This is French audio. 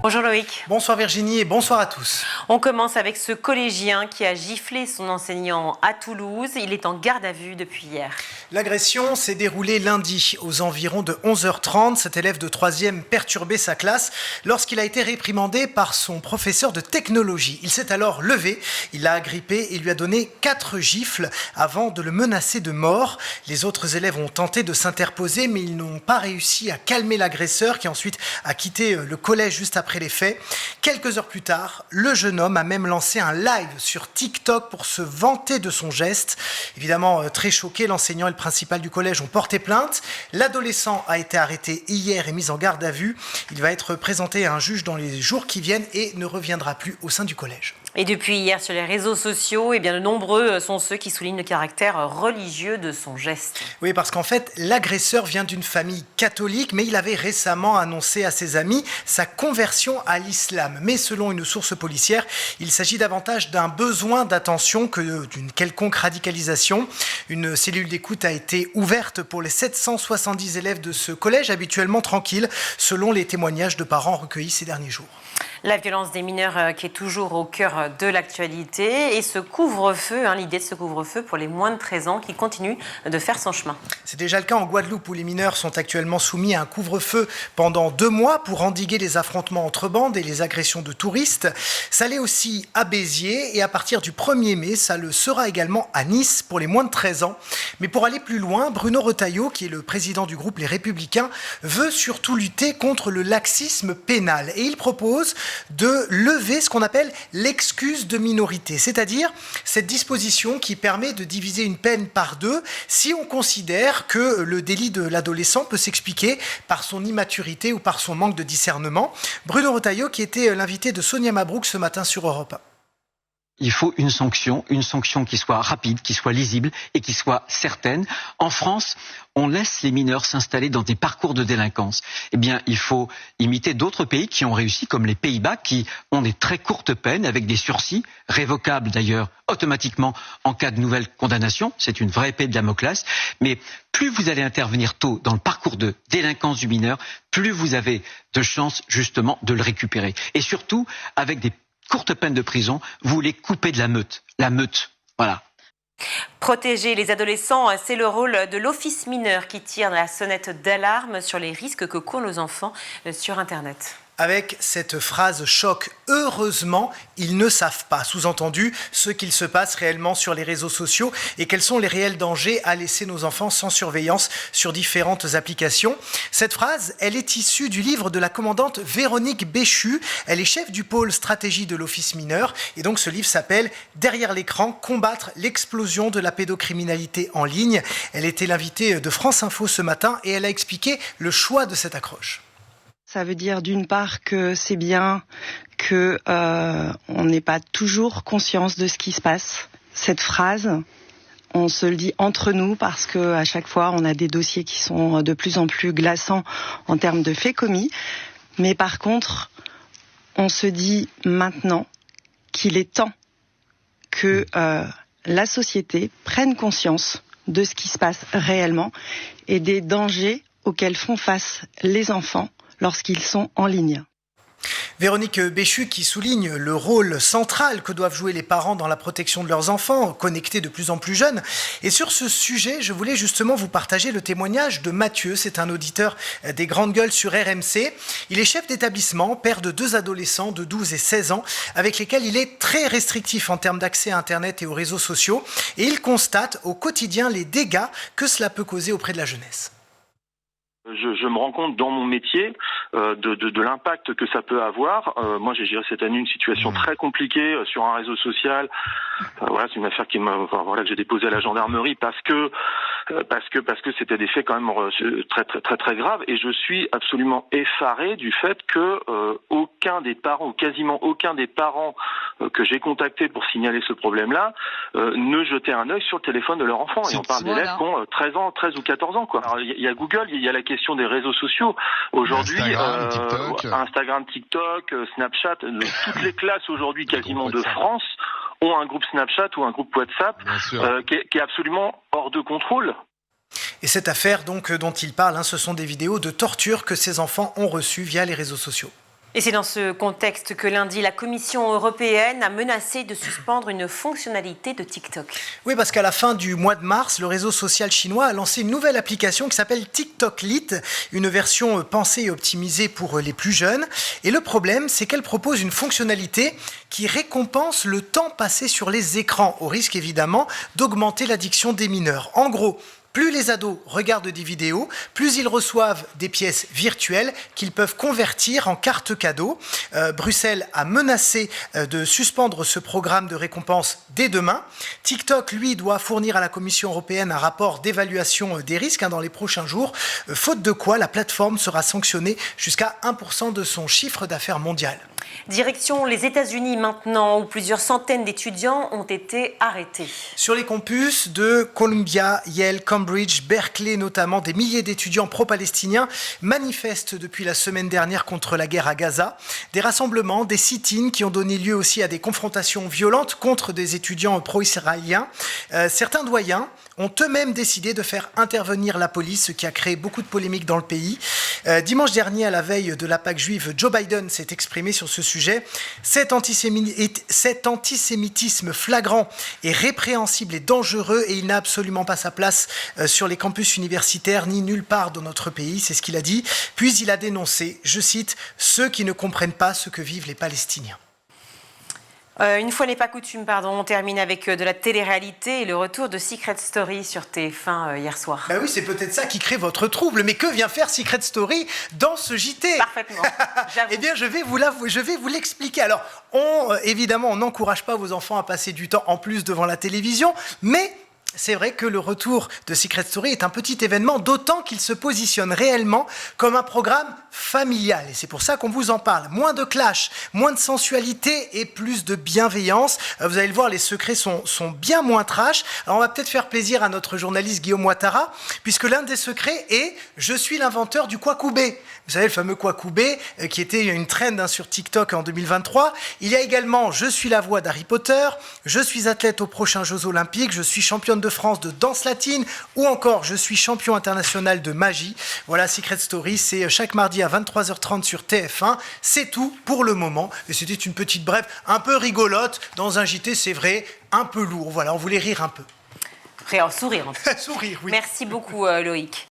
Bonjour Loïc. Bonsoir Virginie et bonsoir à tous. On commence avec ce collégien qui a giflé son enseignant à Toulouse. Il est en garde à vue depuis hier. L'agression s'est déroulée lundi aux environs de 11h30. Cet élève de 3e perturbait sa classe lorsqu'il a été réprimandé par son professeur de technologie. Il s'est alors levé, il l'a agrippé et lui a donné 4 gifles avant de le menacer de mort. Les autres élèves ont tenté de s'interposer mais ils n'ont pas réussi à calmer l'agresseur qui ensuite a quitté le collège juste après les faits. Quelques heures plus tard, le jeune homme a même lancé un live sur TikTok pour se vanter de son geste. Évidemment, très choqué, l'enseignant et le principal du collège ont porté plainte. L'adolescent a été arrêté hier et mis en garde à vue. Il va être présenté à un juge dans les jours qui viennent et ne reviendra plus au sein du collège. Et depuis hier sur les réseaux sociaux, de nombreux sont ceux qui soulignent le caractère religieux de son geste. Oui, parce qu'en fait, l'agresseur vient d'une famille catholique, mais il avait récemment annoncé à ses amis sa conversion à l'islam. Mais selon une source policière, il s'agit davantage d'un besoin d'attention que d'une quelconque radicalisation. Une cellule d'écoute a été ouverte pour les 770 élèves de ce collège, habituellement tranquille, selon les témoignages de parents recueillis ces derniers jours. La violence des mineurs qui est toujours au cœur de l'actualité et ce couvre-feu, l'idée de ce couvre-feu pour les moins de 13 ans qui continue de faire son chemin. C'est déjà le cas en Guadeloupe où les mineurs sont actuellement soumis à un couvre-feu pendant 2 mois pour endiguer les affrontements entre bandes et les agressions de touristes. Ça l'est aussi à Béziers et à partir du 1er mai, ça le sera également à Nice pour les moins de 13 ans. Mais pour aller plus loin, Bruno Retailleau, qui est le président du groupe Les Républicains, veut surtout lutter contre le laxisme pénal et il propose de lever ce qu'on appelle l'excuse de minorité, c'est-à-dire cette disposition qui permet de diviser une peine par 2 si on considère que le délit de l'adolescent peut s'expliquer par son immaturité ou par son manque de discernement. Bruno Retailleau qui était l'invité de Sonia Mabrouk ce matin sur Europe 1. Il faut une sanction qui soit rapide, qui soit lisible et qui soit certaine. En France, on laisse les mineurs s'installer dans des parcours de délinquance. Eh bien, il faut imiter d'autres pays qui ont réussi, comme les Pays-Bas, qui ont des très courtes peines, avec des sursis, révocables d'ailleurs automatiquement en cas de nouvelle condamnation. C'est une vraie épée de Damoclès. Mais plus vous allez intervenir tôt dans le parcours de délinquance du mineur, plus vous avez de chances justement de le récupérer. Et surtout, avec des courte peine de prison, vous les coupez de la meute. La meute, voilà. Protéger les adolescents, c'est le rôle de l'Office mineur qui tire la sonnette d'alarme sur les risques que courent nos enfants sur Internet. Avec cette phrase choc, heureusement, ils ne savent pas. Sous-entendu, ce qu'il se passe réellement sur les réseaux sociaux et quels sont les réels dangers à laisser nos enfants sans surveillance sur différentes applications. Cette phrase, elle est issue du livre de la commandante Véronique Béchu. Elle est chef du pôle stratégie de l'Office mineur. Et donc ce livre s'appelle « Derrière l'écran, combattre l'explosion de la pédocriminalité en ligne ». Elle était l'invitée de France Info ce matin et elle a expliqué le choix de cette accroche. Ça veut dire d'une part que c'est bien que on n'ait pas toujours conscience de ce qui se passe. Cette phrase, on se le dit entre nous parce que à chaque fois on a des dossiers qui sont de plus en plus glaçants en termes de faits commis. Mais par contre, on se dit maintenant qu'il est temps que la société prenne conscience de ce qui se passe réellement et des dangers auxquels font face les enfants lorsqu'ils sont en ligne. Véronique Béchu qui souligne le rôle central que doivent jouer les parents dans la protection de leurs enfants, connectés de plus en plus jeunes. Et sur ce sujet, je voulais justement vous partager le témoignage de Mathieu. C'est un auditeur des Grandes Gueules sur RMC. Il est chef d'établissement, père de 2 adolescents de 12 et 16 ans, avec lesquels il est très restrictif en termes d'accès à Internet et aux réseaux sociaux. Et il constate au quotidien les dégâts que cela peut causer auprès de la jeunesse. Je me rends compte dans mon métier de l'impact que ça peut avoir. Moi, j'ai géré cette année une situation très compliquée sur un réseau social. Voilà, c'est une affaire que j'ai déposée à la gendarmerie parce que c'était des faits quand même très graves. Et je suis absolument effaré du fait que aucun des parents, ou quasiment aucun des parents que j'ai contactés pour signaler ce problème-là, ne jetait un œil sur le téléphone de leur enfant. Et on parle d'élèves qui ont 13 ou 14 ans, quoi. Alors, il y a Google, il y a la question des réseaux sociaux. Aujourd'hui, Instagram, TikTok, Snapchat, toutes les classes aujourd'hui quasiment de France ont un groupe Snapchat ou un groupe WhatsApp qui est absolument hors de contrôle. Et cette affaire donc dont il parle, ce sont des vidéos de torture que ces enfants ont reçues via les réseaux sociaux. Et c'est dans ce contexte que lundi, la Commission européenne a menacé de suspendre une fonctionnalité de TikTok. Oui, parce qu'à la fin du mois de mars, le réseau social chinois a lancé une nouvelle application qui s'appelle TikTok Lite, une version pensée et optimisée pour les plus jeunes. Et le problème, c'est qu'elle propose une fonctionnalité qui récompense le temps passé sur les écrans, au risque évidemment d'augmenter l'addiction des mineurs. En gros, plus les ados regardent des vidéos, plus ils reçoivent des pièces virtuelles qu'ils peuvent convertir en cartes cadeaux. Bruxelles a menacé de suspendre ce programme de récompense dès demain. TikTok, lui, doit fournir à la Commission européenne un rapport d'évaluation des risques dans les prochains jours, faute de quoi la plateforme sera sanctionnée jusqu'à 1% de son chiffre d'affaires mondial. Direction les États-Unis maintenant, où plusieurs centaines d'étudiants ont été arrêtés. Sur les campus de Columbia, Yale, Cambridge, Berkeley notamment, des milliers d'étudiants pro-palestiniens manifestent depuis la semaine dernière contre la guerre à Gaza. Des rassemblements, des sit-ins qui ont donné lieu aussi à des confrontations violentes contre des étudiants pro-israéliens. Certains doyens ont eux-mêmes décidé de faire intervenir la police, ce qui a créé beaucoup de polémiques dans le pays. Dimanche dernier, à la veille de la Pâque juive, Joe Biden s'est exprimé sur ce sujet. Cet antisémitisme flagrant est répréhensible et dangereux et il n'a absolument pas sa place sur les campus universitaires ni nulle part dans notre pays, c'est ce qu'il a dit. Puis il a dénoncé, je cite, « ceux qui ne comprennent pas ce que vivent les Palestiniens ». Une fois n'est pas coutume, on termine avec de la télé-réalité et le retour de Secret Story sur TF1 hier soir. Ben oui, c'est peut-être ça qui crée votre trouble, mais que vient faire Secret Story dans ce JT ? Parfaitement, j'avoue. Eh bien, je vais vous l'expliquer. Alors, évidemment, on n'encourage pas vos enfants à passer du temps en plus devant la télévision, mais c'est vrai que le retour de Secret Story est un petit événement, d'autant qu'il se positionne réellement comme un programme familial. Et c'est pour ça qu'on vous en parle. Moins de clash, moins de sensualité et plus de bienveillance. Vous allez le voir, les secrets sont bien moins trash. Alors on va peut-être faire plaisir à notre journaliste Guillaume Ouattara, puisque l'un des secrets est « Je suis l'inventeur du Kwakubé ». Vous savez, le fameux Kwakubé, qui était une trend sur TikTok en 2023. Il y a également « Je suis la voix d'Harry Potter »,« Je suis athlète aux prochains Jeux Olympiques »,« Je suis championne de France de danse latine » ou encore « Je suis champion international de magie ». Voilà, Secret Story, c'est chaque mardi à 23h30 sur TF1. C'est tout pour le moment. Et c'était une petite brève un peu rigolote. Dans un JT, c'est vrai, un peu lourd. Voilà, on voulait rire un peu. Sourire en tout cas. Sourire, oui. Merci beaucoup Loïc.